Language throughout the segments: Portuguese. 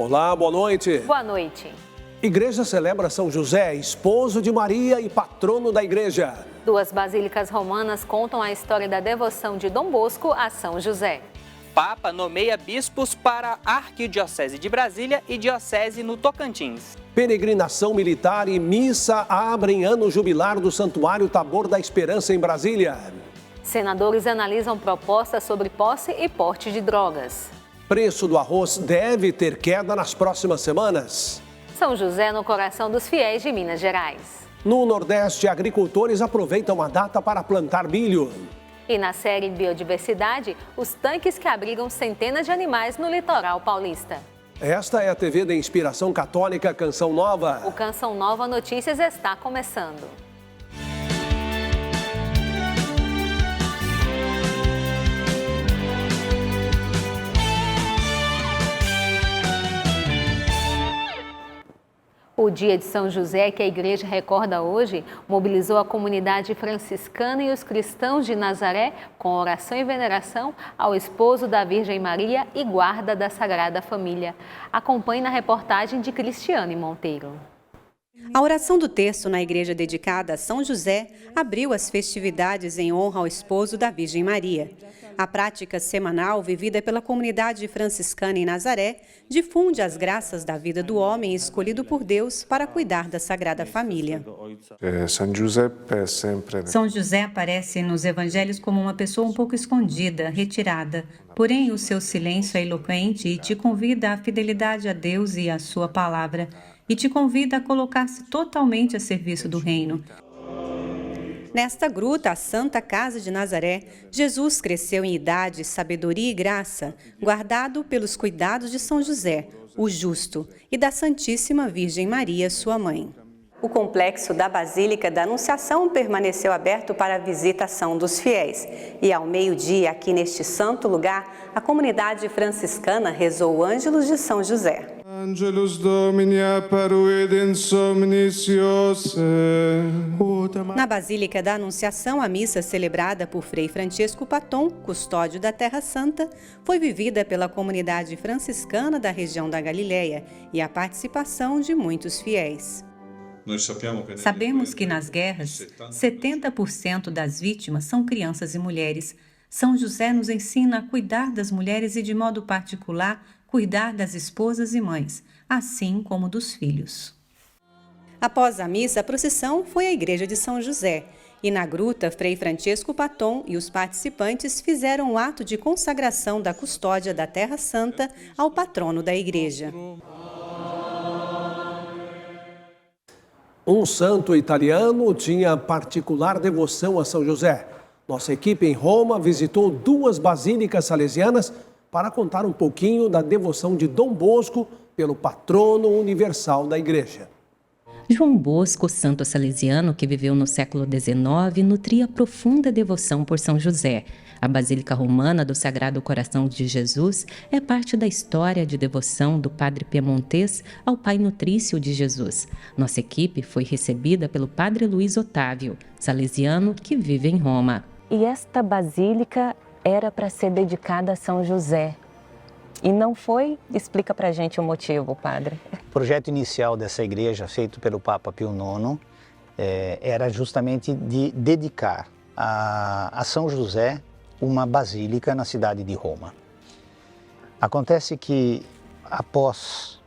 Olá, boa noite. Boa noite. Igreja celebra São José, esposo de Maria e patrono da igreja. 2 basílicas romanas contam a história da devoção de Dom Bosco a São José. Papa nomeia bispos para a Arquidiocese de Brasília e Diocese no Tocantins. Peregrinação militar e missa abrem ano jubilar do Santuário Tabor da Esperança em Brasília. Senadores analisam propostas sobre posse e porte de drogas. Preço do arroz deve ter queda nas próximas semanas. São José no coração dos fiéis de Minas Gerais. No Nordeste, agricultores aproveitam a data para plantar milho. E na série Biodiversidade, os tanques que abrigam centenas de animais no litoral paulista. Esta é a TV da Inspiração Católica Canção Nova. O Canção Nova Notícias está começando. O dia de São José, que a igreja recorda hoje, mobilizou a comunidade franciscana e os cristãos de Nazaré com oração e veneração ao esposo da Virgem Maria e guarda da Sagrada Família. Acompanhe na reportagem de Cristiane Monteiro. A oração do terço na igreja dedicada a São José abriu as festividades em honra ao esposo da Virgem Maria. A prática semanal vivida pela comunidade franciscana em Nazaré difunde as graças da vida do homem escolhido por Deus para cuidar da Sagrada Família. São José aparece nos evangelhos como uma pessoa um pouco escondida, retirada. Porém, o seu silêncio é eloquente e te convida à fidelidade a Deus e à sua palavra. E te convida a colocar-se totalmente a serviço do reino. Nesta gruta, a Santa Casa de Nazaré, Jesus cresceu em idade, sabedoria e graça, guardado pelos cuidados de São José, o justo, e da Santíssima Virgem Maria, sua mãe. O complexo da Basílica da Anunciação permaneceu aberto para a visitação dos fiéis. E ao meio-dia, aqui neste santo lugar, a comunidade franciscana rezou o Ângelus de São José. Angelus Domini apparuit in somnis Iose. Na Basílica da Anunciação, a missa celebrada por Frei Francesco Paton, custódio da Terra Santa, foi vivida pela comunidade franciscana da região da Galileia e a participação de muitos fiéis. Sabemos que nas guerras, 70% das vítimas são crianças e mulheres. São José nos ensina a cuidar das mulheres e, de modo particular, cuidar das esposas e mães, assim como dos filhos. Após a missa, a procissão foi à igreja de São José. E na gruta, Frei Francesco Paton e os participantes fizeram o ato de consagração da custódia da Terra Santa ao patrono da igreja. Um santo italiano tinha particular devoção a São José. Nossa equipe em Roma visitou 2 basílicas salesianas para contar um pouquinho da devoção de Dom Bosco pelo patrono universal da igreja. João Bosco, santo salesiano que viveu no século XIX, nutria profunda devoção por São José. A Basílica Romana do Sagrado Coração de Jesus é parte da história de devoção do padre piemontês ao Pai Nutrício de Jesus. Nossa equipe foi recebida pelo padre Luiz Otávio, salesiano que vive em Roma. E esta basílica era para ser dedicada a São José. E não foi? Explica para a gente o motivo, padre. O projeto inicial dessa igreja, feito pelo Papa Pio IX, era justamente de dedicar a São José uma basílica na cidade de Roma. Acontece que, após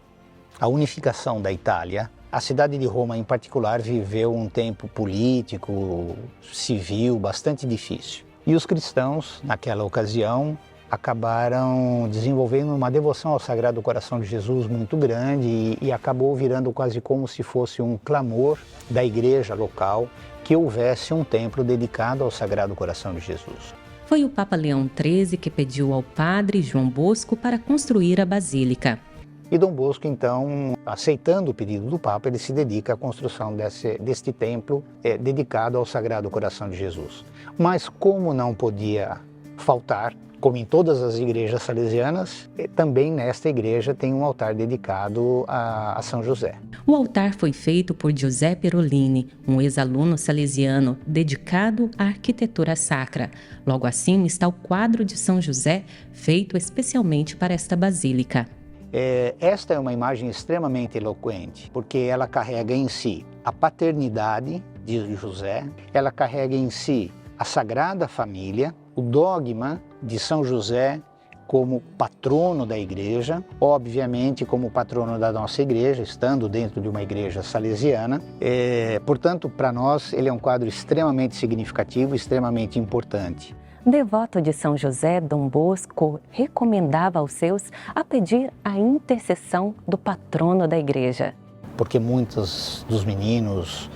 a unificação da Itália, a cidade de Roma, em particular, viveu um tempo político, civil, bastante difícil. E os cristãos, naquela ocasião, acabaram desenvolvendo uma devoção ao Sagrado Coração de Jesus muito grande e acabou virando quase como se fosse um clamor da igreja local que houvesse um templo dedicado ao Sagrado Coração de Jesus. Foi o Papa Leão XIII que pediu ao padre João Bosco para construir a basílica. E Dom Bosco, então, aceitando o pedido do Papa, ele se dedica à construção deste templo dedicado ao Sagrado Coração de Jesus. Mas como não podia faltar, como em todas as igrejas salesianas, também nesta igreja tem um altar dedicado a São José. O altar foi feito por Giuseppe Rollini, um ex-aluno salesiano dedicado à arquitetura sacra. Logo acima está o quadro de São José, feito especialmente para esta basílica. Esta é uma imagem extremamente eloquente, porque ela carrega em si a paternidade de José, ela carrega em si a Sagrada Família, o dogma de São José como patrono da igreja, obviamente como patrono da nossa igreja, estando dentro de uma igreja salesiana. Portanto, para nós, ele é um quadro extremamente significativo, extremamente importante. Devoto de São José, Dom Bosco recomendava aos seus a pedir a intercessão do patrono da igreja. Porque muitos dos meninos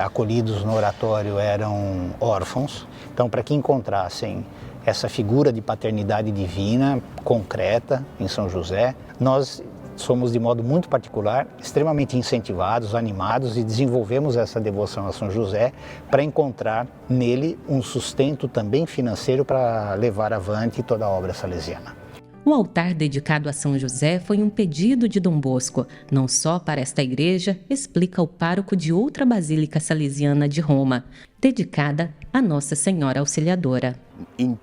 acolhidos no oratório eram órfãos, então para que encontrassem essa figura de paternidade divina concreta em São José, nós somos de modo muito particular extremamente incentivados, animados e desenvolvemos essa devoção a São José para encontrar nele um sustento também financeiro para levar avante toda a obra salesiana. O altar dedicado a São José foi um pedido de Dom Bosco, não só para esta igreja, explica o pároco de outra basílica salesiana de Roma, dedicada a Nossa Senhora Auxiliadora. Em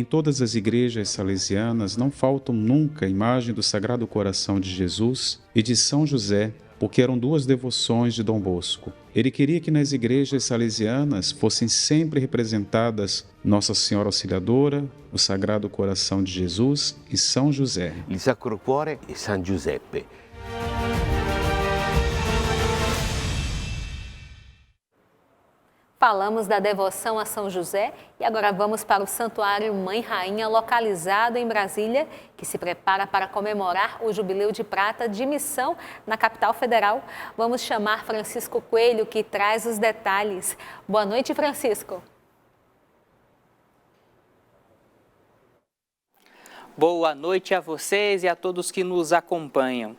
todas as igrejas salesianas não faltam nunca a imagem do Sagrado Coração de Jesus e de São José, porque eram duas devoções de Dom Bosco. Ele queria que nas igrejas salesianas fossem sempre representadas Nossa Senhora Auxiliadora, o Sagrado Coração de Jesus e São José. Il Sacro Cuore e San Giuseppe. Falamos da devoção a São José e agora vamos para o Santuário Mãe Rainha, localizado em Brasília, que se prepara para comemorar o Jubileu de Prata de Missão na capital federal. Vamos chamar Francisco Coelho, que traz os detalhes. Boa noite, Francisco. Boa noite a vocês e a todos que nos acompanham.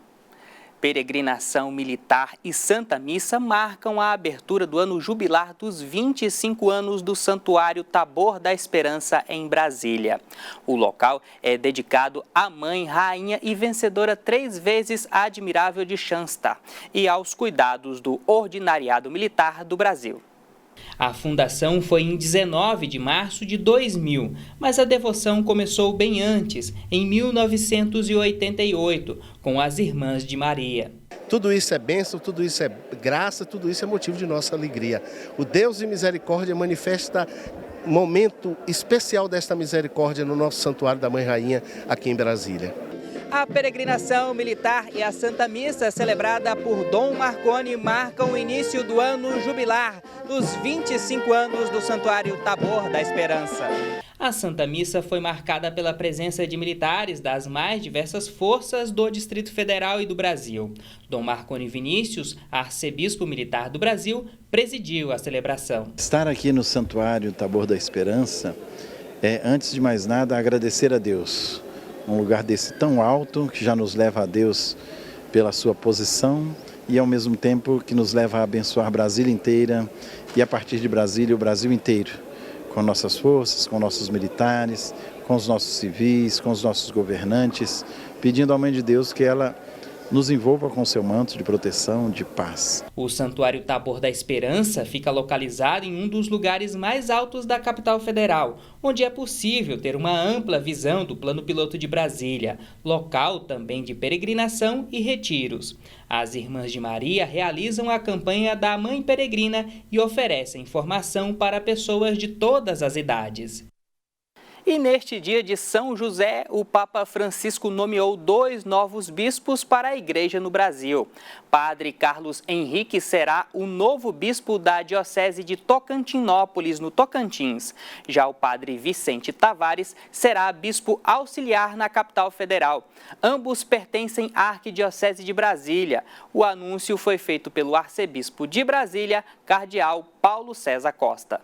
Peregrinação militar e Santa Missa marcam a abertura do ano jubilar dos 25 anos do Santuário Tabor da Esperança em Brasília. O local é dedicado à Mãe Rainha e vencedora 3 vezes admirável de Shansta e aos cuidados do Ordinariado Militar do Brasil. A fundação foi em 19 de março de 2000, mas a devoção começou bem antes, em 1988, com as Irmãs de Maria. Tudo isso é bênção, tudo isso é graça, tudo isso é motivo de nossa alegria. O Deus de misericórdia manifesta um momento especial desta misericórdia no nosso Santuário da Mãe Rainha, aqui em Brasília. A peregrinação militar e a Santa Missa, celebrada por Dom Marconi, marcam o início do ano jubilar, dos 25 anos do Santuário Tabor da Esperança. A Santa Missa foi marcada pela presença de militares das mais diversas forças do Distrito Federal e do Brasil. Dom Marconi Vinícius, arcebispo militar do Brasil, presidiu a celebração. Estar aqui no Santuário Tabor da Esperança é, antes de mais nada, agradecer a Deus. Um lugar desse tão alto, que já nos leva a Deus pela sua posição e ao mesmo tempo que nos leva a abençoar Brasília inteira e a partir de Brasília o Brasil inteiro, com nossas forças, com nossos militares, com os nossos civis, com os nossos governantes, pedindo à Mãe de Deus que ela nos envolva com seu manto de proteção, de paz. O Santuário Tabor da Esperança fica localizado em um dos lugares mais altos da capital federal, onde é possível ter uma ampla visão do Plano Piloto de Brasília, local também de peregrinação e retiros. As Irmãs de Maria realizam a campanha da Mãe Peregrina e oferecem formação para pessoas de todas as idades. E neste dia de São José, o Papa Francisco nomeou 2 novos bispos para a Igreja no Brasil. Padre Carlos Henrique será o novo bispo da Diocese de Tocantinópolis, no Tocantins. Já o Padre Vicente Tavares será bispo auxiliar na capital federal. Ambos pertencem à Arquidiocese de Brasília. O anúncio foi feito pelo arcebispo de Brasília, Cardeal Paulo César Costa.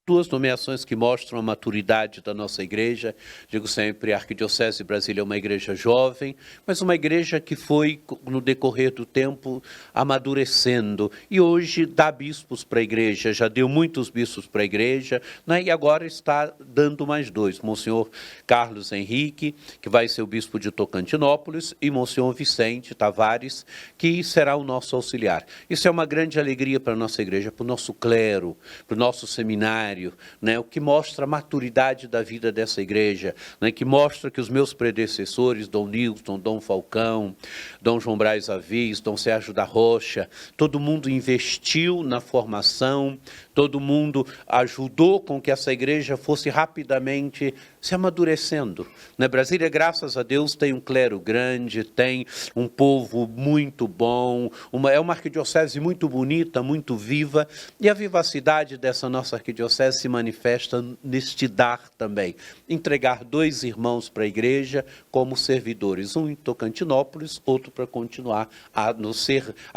2 nomeações que mostram a maturidade da nossa igreja. Digo sempre, a Arquidiocese de Brasília é uma igreja jovem, mas uma igreja que foi, no decorrer do tempo, amadurecendo. E hoje dá bispos para a igreja, já deu muitos bispos para a igreja, né? E agora está dando mais 2. Monsenhor Carlos Henrique, que vai ser o bispo de Tocantinópolis, e Monsenhor Vicente Tavares, que será o nosso auxiliar. Isso é uma grande alegria para a nossa igreja, para o nosso clero, para o nosso seminário, extraordinário, né? O que mostra a maturidade da vida dessa igreja, né? Que mostra que os meus predecessores, Dom Nilton, Dom Falcão, Dom João Braz Avis, Dom Sérgio da Rocha, todo mundo investiu na formação, todo mundo ajudou com que essa igreja fosse rapidamente se amadurecendo. Né? Brasília, graças a Deus, tem um clero grande, tem um povo muito bom, é uma arquidiocese muito bonita, muito viva, e a vivacidade dessa nossa arquidiocese se manifesta neste dar também. Entregar 2 irmãos para a igreja como servidores, um em Tocantinópolis, outro para continuar a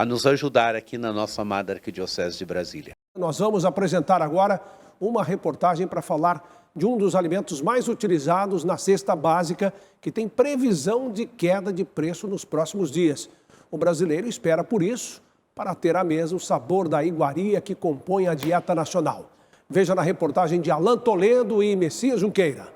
nos ajudar aqui na nossa amada arquidiocese de Brasília. Nós vamos apresentar agora uma reportagem para falar de um dos alimentos mais utilizados na cesta básica, que tem previsão de queda de preço nos próximos dias. O brasileiro espera por isso, para ter à mesa o sabor da iguaria que compõe a dieta nacional. Veja na reportagem de Alan Toledo e Messias Junqueira.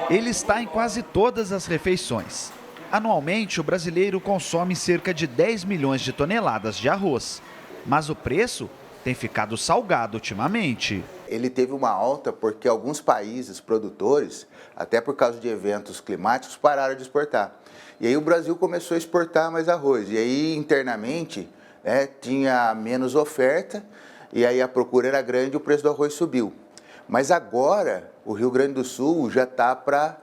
Ele está em quase todas as refeições. Anualmente, o brasileiro consome cerca de 10 milhões de toneladas de arroz. Mas o preço tem ficado salgado ultimamente. Ele teve uma alta porque alguns países produtores, até por causa de eventos climáticos, pararam de exportar. E aí o Brasil começou a exportar mais arroz. E aí, internamente, tinha menos oferta, e aí a procura era grande e o preço do arroz subiu. Mas agora, o Rio Grande do Sul já está para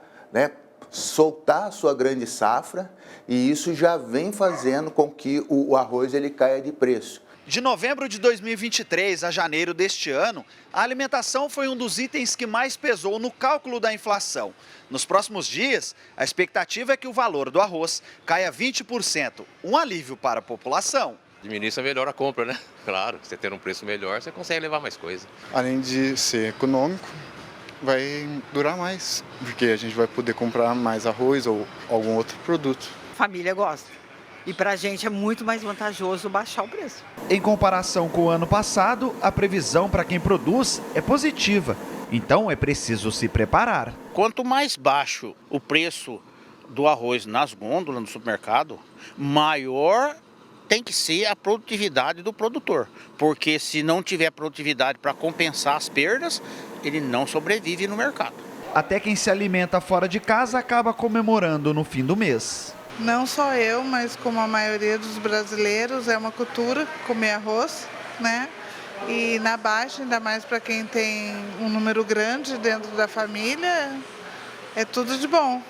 soltar a sua grande safra, e isso já vem fazendo com que o arroz ele caia de preço. De novembro de 2023 a janeiro deste ano, a alimentação foi um dos itens que mais pesou no cálculo da inflação. Nos próximos dias, a expectativa é que o valor do arroz caia 20%, um alívio para a população. Diminuir isso melhora a compra, né? Claro, você ter um preço melhor, você consegue levar mais coisa. Além de ser econômico, vai durar mais, porque a gente vai poder comprar mais arroz ou algum outro produto. A família gosta. E para a gente é muito mais vantajoso baixar o preço. Em comparação com o ano passado, a previsão para quem produz é positiva. Então é preciso se preparar. Quanto mais baixo o preço do arroz nas gôndolas, no supermercado, maior tem que ser a produtividade do produtor. Porque se não tiver produtividade para compensar as perdas, ele não sobrevive no mercado. Até quem se alimenta fora de casa acaba comemorando no fim do mês. Não só eu, mas como a maioria dos brasileiros, é uma cultura comer arroz, né? E na Baixa, ainda mais para quem tem um número grande dentro da família, é tudo de bom.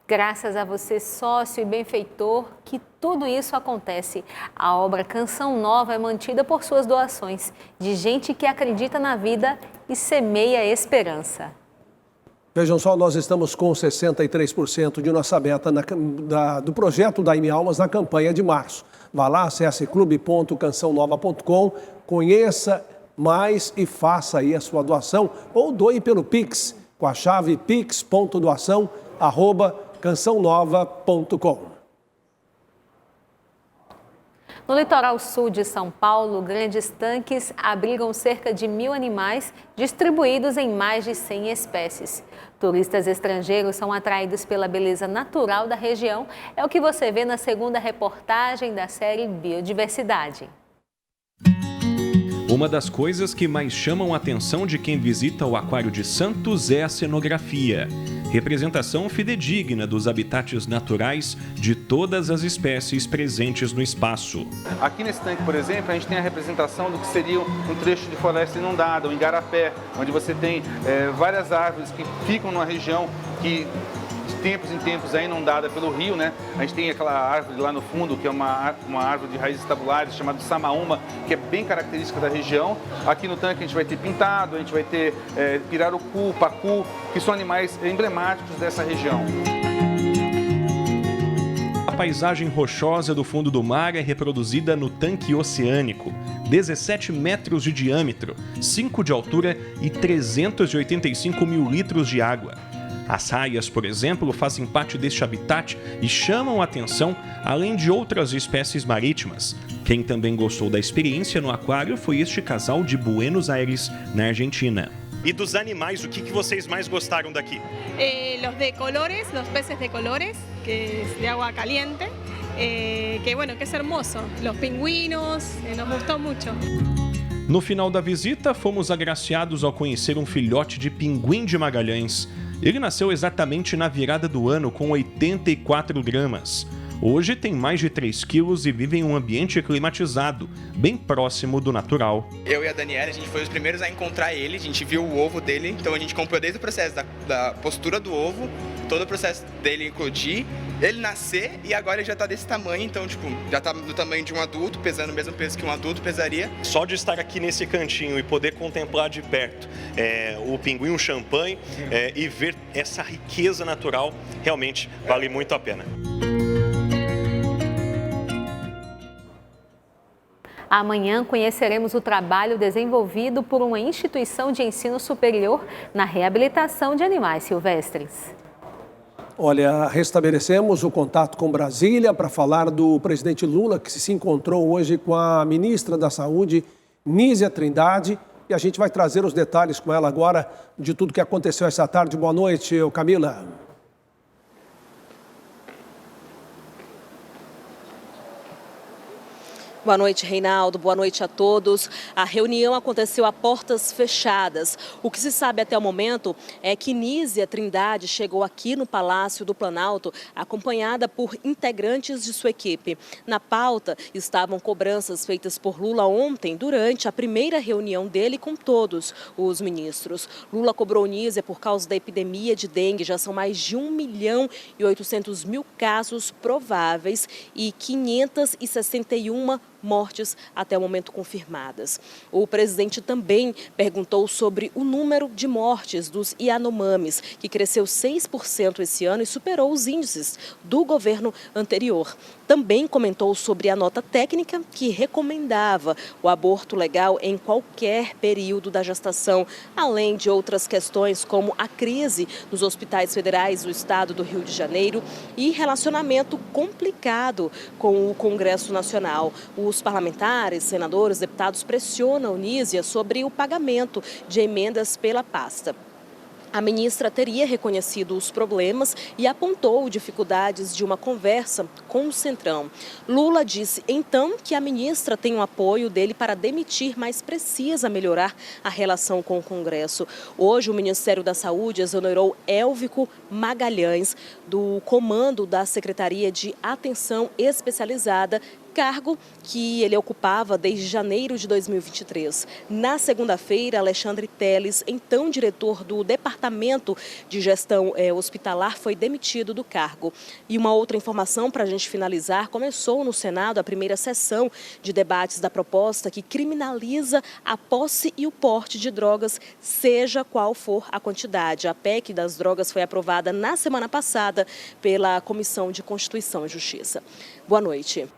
Graças a você, sócio e benfeitor, que tudo isso acontece. A obra Canção Nova é mantida por suas doações, de gente que acredita na vida e semeia esperança. Vejam só, nós estamos com 63% de nossa meta do projeto Dai-me Almas na campanha de março. Vá lá, acesse clube.cançãonova.com, conheça mais e faça aí a sua doação ou doe pelo Pix, com a chave pix.doação@cançãonova.com. No litoral sul de São Paulo, grandes tanques abrigam cerca de 1.000 animais distribuídos em mais de 100 espécies. Turistas estrangeiros são atraídos pela beleza natural da região. É o que você vê na segunda reportagem da série Biodiversidade. Uma das coisas que mais chamam a atenção de quem visita o Aquário de Santos é a cenografia. Representação fidedigna dos habitats naturais de todas as espécies presentes no espaço. Aqui nesse tanque, por exemplo, a gente tem a representação do que seria um trecho de floresta inundada, um igarapé, onde você tem várias árvores que ficam numa região que de tempos em tempos é inundada pelo rio, né? A gente tem aquela árvore lá no fundo, que é uma árvore de raízes tabulares, chamada samaúma, que é bem característica da região. Aqui no tanque a gente vai ter pintado, a gente vai ter pirarucu, pacu, que são animais emblemáticos dessa região. A paisagem rochosa do fundo do mar é reproduzida no tanque oceânico. 17 metros de diâmetro, 5 de altura e 385 mil litros de água. As raias, por exemplo, fazem parte deste habitat e chamam a atenção, além de outras espécies marítimas. Quem também gostou da experiência no aquário foi este casal de Buenos Aires, na Argentina. E dos animais, o que vocês mais gostaram daqui? Los de colores, los peces de colores, que es de agua caliente, que bueno, que es hermoso. Los pingüinos, nos gustó mucho. No final da visita, fomos agraciados ao conhecer um filhote de pinguim de Magalhães. Ele nasceu exatamente na virada do ano com 84 gramas. Hoje tem mais de 3 quilos e vive em um ambiente climatizado, bem próximo do natural. Eu e a Daniela, a gente foi os primeiros a encontrar ele, a gente viu o ovo dele, então a gente acompanhou desde o processo da postura do ovo, todo o processo dele eclodir, ele nascer e agora ele já tá desse tamanho, então já tá do tamanho de um adulto, pesando o mesmo peso que um adulto pesaria. Só de estar aqui nesse cantinho e poder contemplar de perto o pinguim, o champanhe e ver essa riqueza natural, realmente vale muito a pena. Amanhã conheceremos o trabalho desenvolvido por uma instituição de ensino superior na reabilitação de animais silvestres. Olha, restabelecemos o contato com Brasília para falar do presidente Lula, que se encontrou hoje com a ministra da Saúde, Nízia Trindade, e a gente vai trazer os detalhes com ela agora de tudo que aconteceu essa tarde. Boa noite, Camila. Boa noite, Reinaldo. Boa noite a todos. A reunião aconteceu a portas fechadas. O que se sabe até o momento é que Nízia Trindade chegou aqui no Palácio do Planalto acompanhada por integrantes de sua equipe. Na pauta estavam cobranças feitas por Lula ontem, durante a primeira reunião dele com todos os ministros. Lula cobrou Nízia por causa da epidemia de dengue. Já são mais de 1.800.000 casos prováveis e 561 mortes até o momento confirmadas. O presidente também perguntou sobre o número de mortes dos Yanomamis, que cresceu 6% esse ano e superou os índices do governo anterior. Também comentou sobre a nota técnica que recomendava o aborto legal em qualquer período da gestação, além de outras questões como a crise nos hospitais federais do estado do Rio de Janeiro e relacionamento complicado com o Congresso Nacional. Os parlamentares, senadores, deputados pressionam Nízia sobre o pagamento de emendas pela pasta. A ministra teria reconhecido os problemas e apontou dificuldades de uma conversa com o Centrão. Lula disse, então, que a ministra tem o apoio dele para demitir, mas precisa melhorar a relação com o Congresso. Hoje, o Ministério da Saúde exonerou Élvico Magalhães do comando da Secretaria de Atenção Especializada, cargo que ele ocupava desde janeiro de 2023. Na segunda-feira, Alexandre Telles, então diretor do Departamento de Gestão Hospitalar, foi demitido do cargo. E uma outra informação para a gente finalizar, começou no Senado a primeira sessão de debates da proposta que criminaliza a posse e o porte de drogas, seja qual for a quantidade. A PEC das drogas foi aprovada na semana passada pela Comissão de Constituição e Justiça. Boa noite.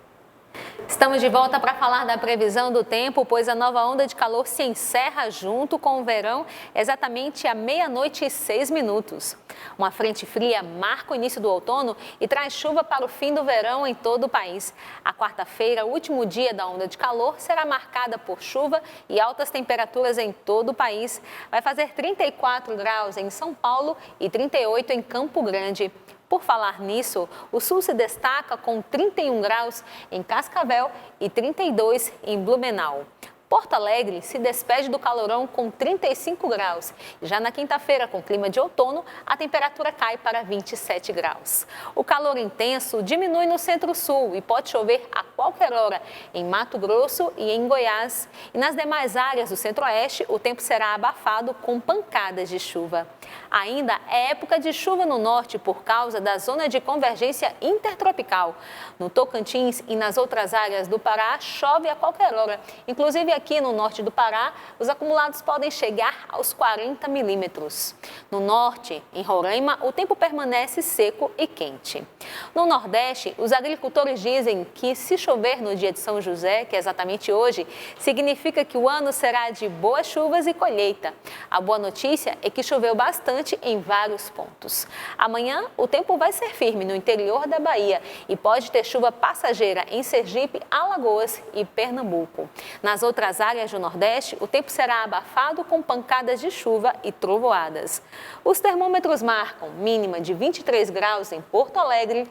Estamos de volta para falar da previsão do tempo, pois a nova onda de calor se encerra junto com o verão exatamente à 00:06. Uma frente fria marca o início do outono e traz chuva para o fim do verão em todo o país. A quarta-feira, último dia da onda de calor, será marcada por chuva e altas temperaturas em todo o país. Vai fazer 34 graus em São Paulo e 38 em Campo Grande. Por falar nisso, o sul se destaca com 31 graus em Cascavel e 32 em Blumenau. Porto Alegre se despede do calorão com 35 graus. Já na quinta-feira, com clima de outono, a temperatura cai para 27 graus. O calor intenso diminui no centro-sul e pode chover a qualquer hora em Mato Grosso e em Goiás. E nas demais áreas do centro-oeste, o tempo será abafado com pancadas de chuva. Ainda é época de chuva no norte por causa da zona de convergência intertropical. No Tocantins e nas outras áreas do Pará, chove a qualquer hora. Inclusive aqui no norte do Pará, os acumulados podem chegar aos 40 milímetros. No norte, em Roraima, o tempo permanece seco e quente. No Nordeste, os agricultores dizem que se chover no dia de São José, que é exatamente hoje, significa que o ano será de boas chuvas e colheita. A boa notícia é que choveu bastante em vários pontos. Amanhã, o tempo vai ser firme no interior da Bahia e pode ter chuva passageira em Sergipe, Alagoas e Pernambuco. Nas outras áreas do Nordeste, o tempo será abafado com pancadas de chuva e trovoadas. Os termômetros marcam mínima de 23 graus em Porto Alegre,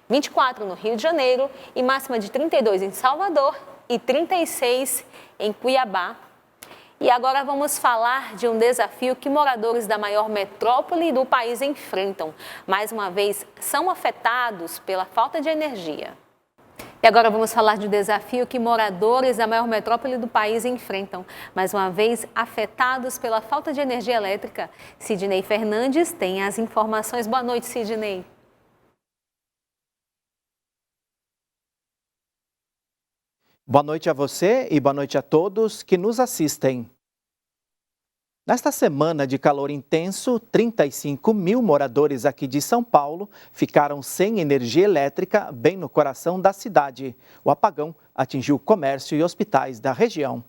24 no Rio de Janeiro e máxima de 32 em Salvador e 36 em Cuiabá E agora vamos falar de um desafio que moradores da maior metrópole do país enfrentam. Mais uma vez, são afetados pela falta de energia. E agora vamos falar de um desafio que moradores da maior metrópole do país enfrentam. Mais uma vez, afetados pela falta de energia elétrica. Sidney Fernandes tem as informações. Boa noite, Sidney. Boa noite a você e boa noite a todos que nos assistem. Nesta semana de calor intenso, 35 mil moradores aqui de São Paulo ficaram sem energia elétrica bem no coração da cidade. O apagão atingiu o comércio e hospitais da região.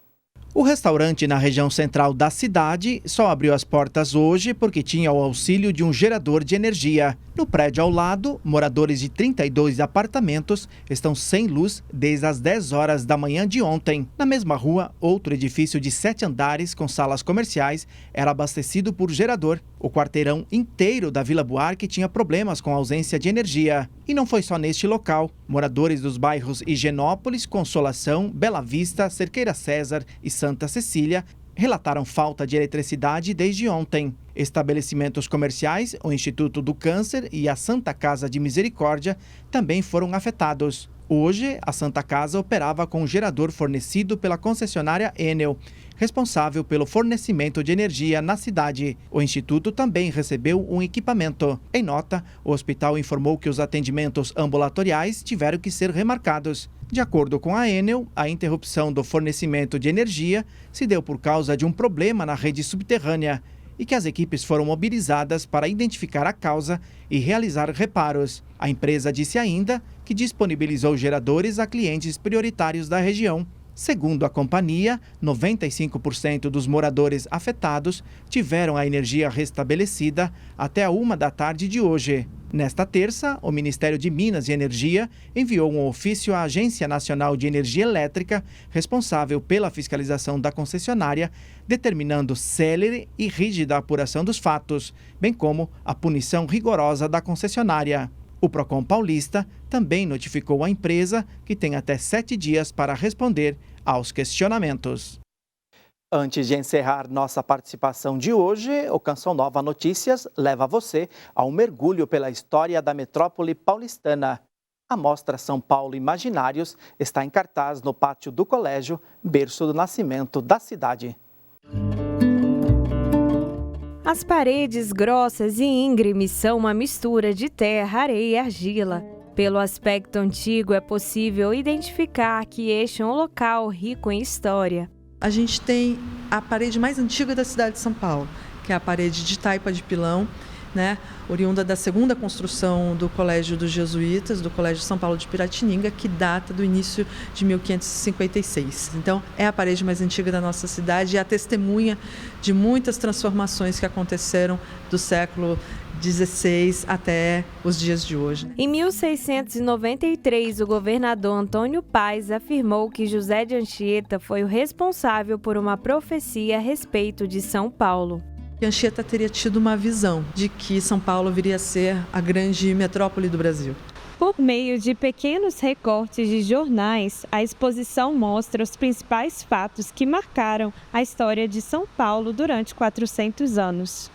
O restaurante na região central da cidade só abriu as portas hoje porque tinha o auxílio de um gerador de energia. No prédio ao lado, moradores de 32 apartamentos estão sem luz desde as 10 horas da manhã de ontem. Na mesma rua, outro edifício de 7 andares com salas comerciais era abastecido por gerador. O quarteirão inteiro da Vila Buarque tinha problemas com a ausência de energia. E não foi só neste local. Moradores dos bairros Higienópolis, Consolação, Bela Vista, Cerqueira César e Santa Cecília relataram falta de eletricidade desde ontem. Estabelecimentos comerciais, o Instituto do Câncer e a Santa Casa de Misericórdia também foram afetados. Hoje, a Santa Casa operava com um gerador fornecido pela concessionária Enel, responsável pelo fornecimento de energia na cidade. O Instituto também recebeu um equipamento. Em nota, o hospital informou que os atendimentos ambulatoriais tiveram que ser remarcados. De acordo com a Enel, a interrupção do fornecimento de energia se deu por causa de um problema na rede subterrânea e que as equipes foram mobilizadas para identificar a causa e realizar reparos. A empresa disse ainda que disponibilizou geradores a clientes prioritários da região. Segundo a companhia, 95% dos moradores afetados tiveram a energia restabelecida até a 1 da tarde de hoje. Nesta terça, o Ministério de Minas e Energia enviou um ofício à Agência Nacional de Energia Elétrica, responsável pela fiscalização da concessionária, determinando célere e rígida apuração dos fatos, bem como a punição rigorosa da concessionária. O Procon Paulista também notificou a empresa que tem até 7 dias para responder aos questionamentos. Antes de encerrar nossa participação de hoje, o Canção Nova Notícias leva você a um mergulho pela história da metrópole paulistana. A mostra São Paulo Imaginários está em cartaz no pátio do colégio, berço do nascimento da cidade. As paredes grossas e íngremes são uma mistura de terra, areia e argila. Pelo aspecto antigo, é possível identificar que este é um local rico em história. A gente tem a parede mais antiga da cidade de São Paulo, que é a parede de taipa de pilão, oriunda da segunda construção do Colégio dos Jesuítas, do Colégio São Paulo de Piratininga, que data do início de 1556. Então, é a parede mais antiga da nossa cidade e a testemunha de muitas transformações que aconteceram do século XVI até os dias de hoje. Em 1693, o governador Antônio Paz afirmou que José de Anchieta foi o responsável por uma profecia a respeito de São Paulo. Anchieta teria tido uma visão de que São Paulo viria a ser a grande metrópole do Brasil. Por meio de pequenos recortes de jornais, a exposição mostra os principais fatos que marcaram a história de São Paulo durante 400 anos.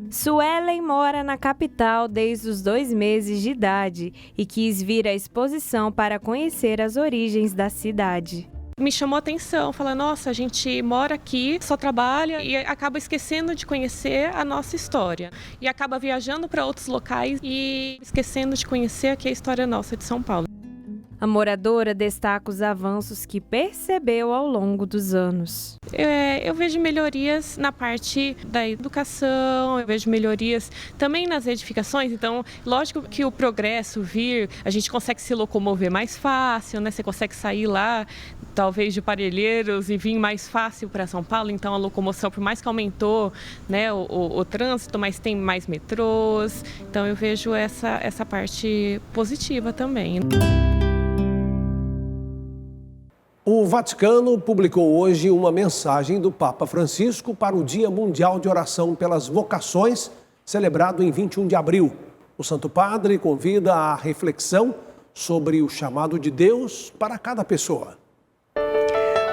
Suelen mora na capital desde os 2 meses de idade e quis vir à exposição para conhecer as origens da cidade. Me chamou a atenção, falando, nossa, a gente mora aqui, só trabalha e acaba esquecendo de conhecer a nossa história. E acaba viajando para outros locais e esquecendo de conhecer aqui a história nossa de São Paulo. A moradora destaca os avanços que percebeu ao longo dos anos. Eu vejo melhorias na parte da educação, eu vejo melhorias também nas edificações. Então, lógico que o progresso vir, a gente consegue se locomover mais fácil, Você consegue sair lá, talvez de Parelheiros e vir mais fácil para São Paulo. Então, a locomoção, por mais que aumentou, o trânsito, mas tem mais metrôs. Então, eu vejo essa parte positiva também. O Vaticano publicou hoje uma mensagem do Papa Francisco para o Dia Mundial de Oração pelas Vocações, celebrado em 21 de abril. O Santo Padre convida à reflexão sobre o chamado de Deus para cada pessoa.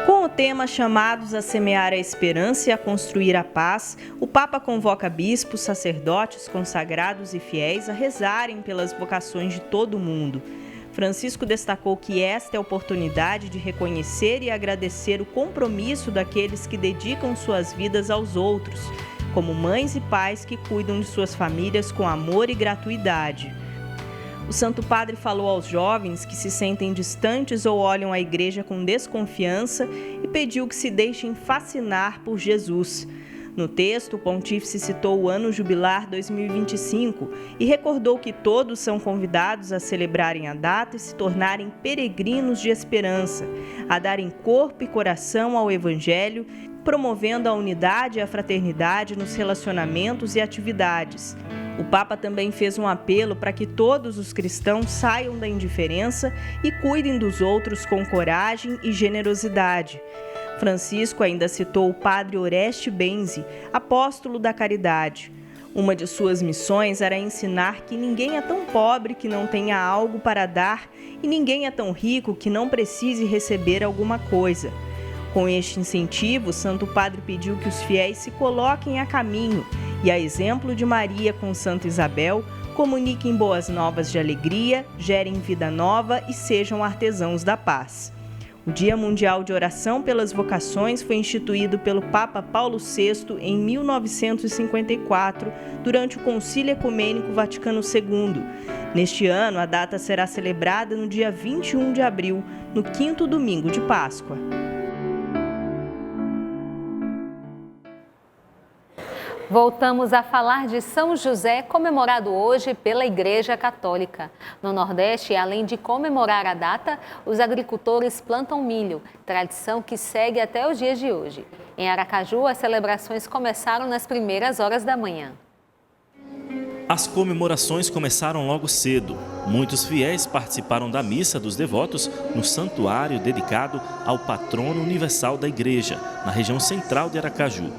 Com o tema Chamados a Semear a Esperança e a Construir a Paz, o Papa convoca bispos, sacerdotes, consagrados e fiéis a rezarem pelas vocações de todo o mundo. Francisco destacou que esta é a oportunidade de reconhecer e agradecer o compromisso daqueles que dedicam suas vidas aos outros, como mães e pais que cuidam de suas famílias com amor e gratuidade. O Santo Padre falou aos jovens que se sentem distantes ou olham a igreja com desconfiança e pediu que se deixem fascinar por Jesus. No texto, o pontífice citou o ano jubilar 2025 e recordou que todos são convidados a celebrarem a data e se tornarem peregrinos de esperança, a darem corpo e coração ao Evangelho, promovendo a unidade e a fraternidade nos relacionamentos e atividades. O Papa também fez um apelo para que todos os cristãos saiam da indiferença e cuidem dos outros com coragem e generosidade. Francisco ainda citou o padre Oreste Benzi, apóstolo da caridade. Uma de suas missões era ensinar que ninguém é tão pobre que não tenha algo para dar e ninguém é tão rico que não precise receber alguma coisa. Com este incentivo, o Santo Padre pediu que os fiéis se coloquem a caminho e, a exemplo de Maria com Santa Isabel, comuniquem boas novas de alegria, gerem vida nova e sejam artesãos da paz. O Dia Mundial de Oração pelas Vocações foi instituído pelo Papa Paulo VI em 1954, durante o Concílio Ecumênico Vaticano II. Neste ano, a data será celebrada no dia 21 de abril, no quinto domingo de Páscoa. Voltamos a falar de São José, comemorado hoje pela Igreja Católica. No Nordeste, além de comemorar a data, os agricultores plantam milho, tradição que segue até os dias de hoje. Em Aracaju, as celebrações começaram nas primeiras horas da manhã. As comemorações começaram logo cedo. Muitos fiéis participaram da missa dos devotos no santuário dedicado ao patrono universal da Igreja, na região central de Aracaju.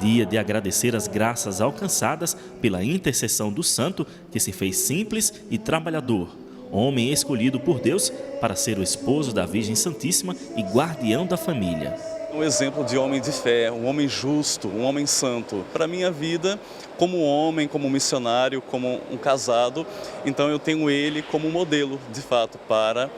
Dia de agradecer as graças alcançadas pela intercessão do santo, que se fez simples e trabalhador, homem escolhido por Deus para ser o esposo da Virgem Santíssima e guardião da família. Um exemplo de homem de fé, um homem justo, um homem santo. Para a minha vida, como homem, como missionário, como um casado, então eu tenho ele como modelo, de fato, para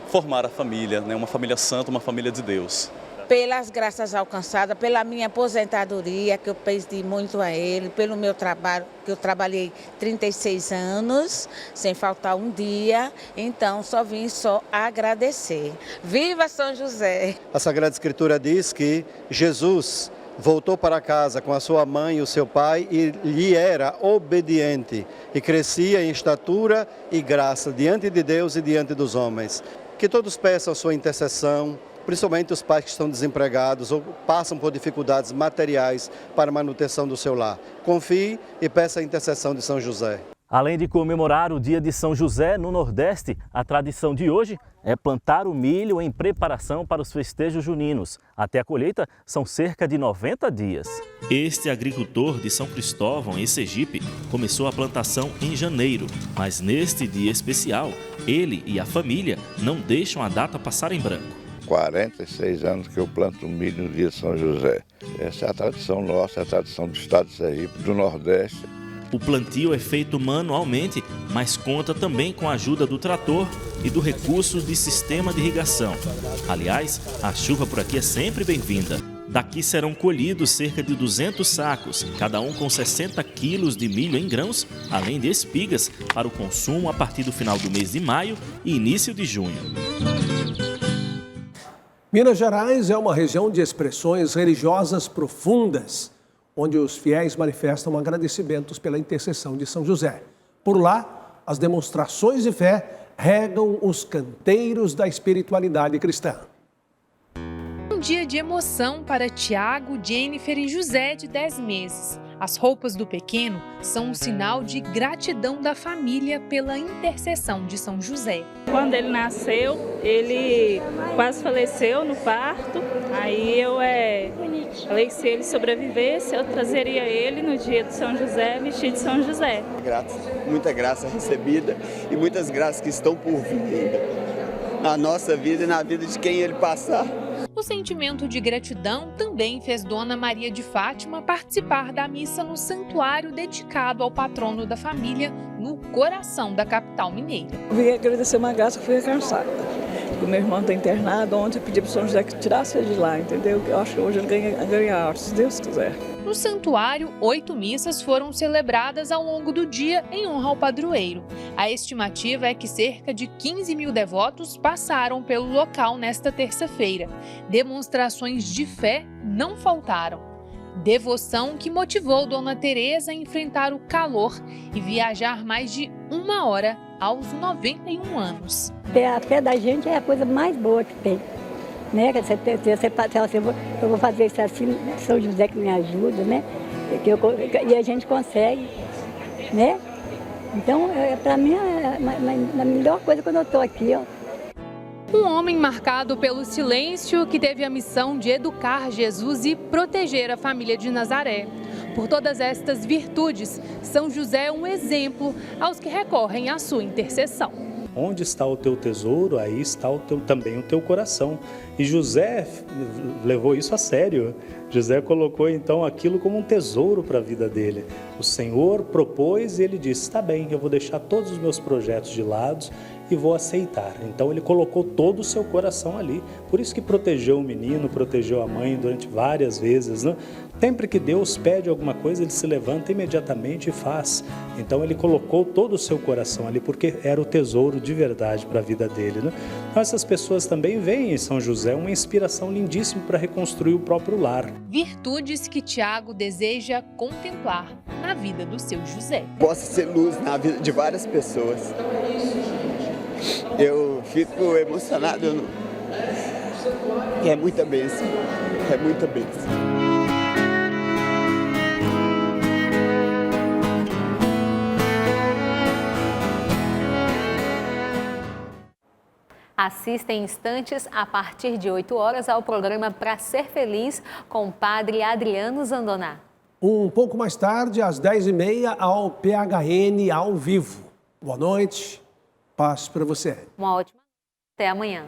formar a família, né? Uma família santa, uma família de Deus. Pelas graças alcançadas, pela minha aposentadoria, que eu pedi muito a ele, pelo meu trabalho, que eu trabalhei 36 anos, sem faltar um dia, então só vim agradecer. Viva São José! A Sagrada Escritura diz que Jesus voltou para casa com a sua mãe e o seu pai e lhe era obediente e crescia em estatura e graça diante de Deus e diante dos homens. Que todos peçam a sua intercessão, principalmente os pais que estão desempregados ou passam por dificuldades materiais para a manutenção do seu lar. Confie e peça a intercessão de São José. Além de comemorar o dia de São José no Nordeste, a tradição de hoje é plantar o milho em preparação para os festejos juninos. Até a colheita são cerca de 90 dias. Este agricultor de São Cristóvão, em Sergipe, começou a plantação em janeiro, mas neste dia especial, ele e a família não deixam a data passar em branco. 46 anos que eu planto milho no dia de São José. Essa é a tradição nossa, é a tradição do estado de Sergipe, do Nordeste. O plantio é feito manualmente, mas conta também com a ajuda do trator e do recurso de sistema de irrigação. Aliás, a chuva por aqui é sempre bem-vinda. Daqui serão colhidos cerca de 200 sacos, cada um com 60 quilos de milho em grãos, além de espigas, para o consumo a partir do final do mês de maio e início de junho. Minas Gerais é uma região de expressões religiosas profundas, onde os fiéis manifestam agradecimentos pela intercessão de São José. Por lá, as demonstrações de fé regam os canteiros da espiritualidade cristã. Um dia de emoção para Tiago, Jennifer e José, de 10 meses. As roupas do pequeno são um sinal de gratidão da família pela intercessão de São José. Quando ele nasceu, ele quase faleceu no parto. Aí eu falei que se ele sobrevivesse, eu trazeria ele no dia de São José, vestido de São José. Muita graça recebida e muitas graças que estão por vir ainda na nossa vida e na vida de quem ele passar. O sentimento de gratidão também fez Dona Maria de Fátima participar da missa no santuário dedicado ao patrono da família, no coração da capital mineira. Vim agradecer uma graça que fui cansada. O meu irmão está internado, ontem eu pedi para o São José que tirasse ele de lá, entendeu? Eu acho que hoje ele ganha, se Deus quiser. No santuário, 8 missas foram celebradas ao longo do dia em honra ao padroeiro. A estimativa é que cerca de 15 mil devotos passaram pelo local nesta terça-feira. Demonstrações de fé não faltaram. Devoção que motivou Dona Teresa a enfrentar o calor e viajar mais de 1 hora aos 91 anos. A fé da gente é a coisa mais boa que tem. Né? Eu vou fazer isso assim, São José que me ajuda, né? E a gente consegue, né? Então, para mim, é a melhor coisa quando eu estou aqui, ó. Um homem marcado pelo silêncio que teve a missão de educar Jesus e proteger a família de Nazaré. Por todas estas virtudes, São José é um exemplo aos que recorrem à sua intercessão. Onde está o teu tesouro, aí está também o teu coração. E José levou isso a sério. José colocou então aquilo como um tesouro para a vida dele. O Senhor propôs e ele disse, está bem, eu vou deixar todos os meus projetos de lado e vou aceitar. Então ele colocou todo o seu coração ali. Por isso que protegeu o menino, protegeu a mãe durante várias vezes, né? Sempre que Deus pede alguma coisa, ele se levanta imediatamente e faz. Então ele colocou todo o seu coração ali, porque era o tesouro de verdade para a vida dele, né? Então essas pessoas também veem em São José uma inspiração lindíssima para reconstruir o próprio lar. Virtudes que Tiago deseja contemplar na vida do seu José. Possa ser luz na vida de várias pessoas. Eu fico emocionado. É muita bênção. É muita bênção. Assista em instantes, a partir de 8 horas, ao programa Pra Ser Feliz, com o padre Adriano Zandoná. Um pouco mais tarde, às 10h30, ao PHN ao vivo. Boa noite, paz para você. Uma ótima noite. Até amanhã.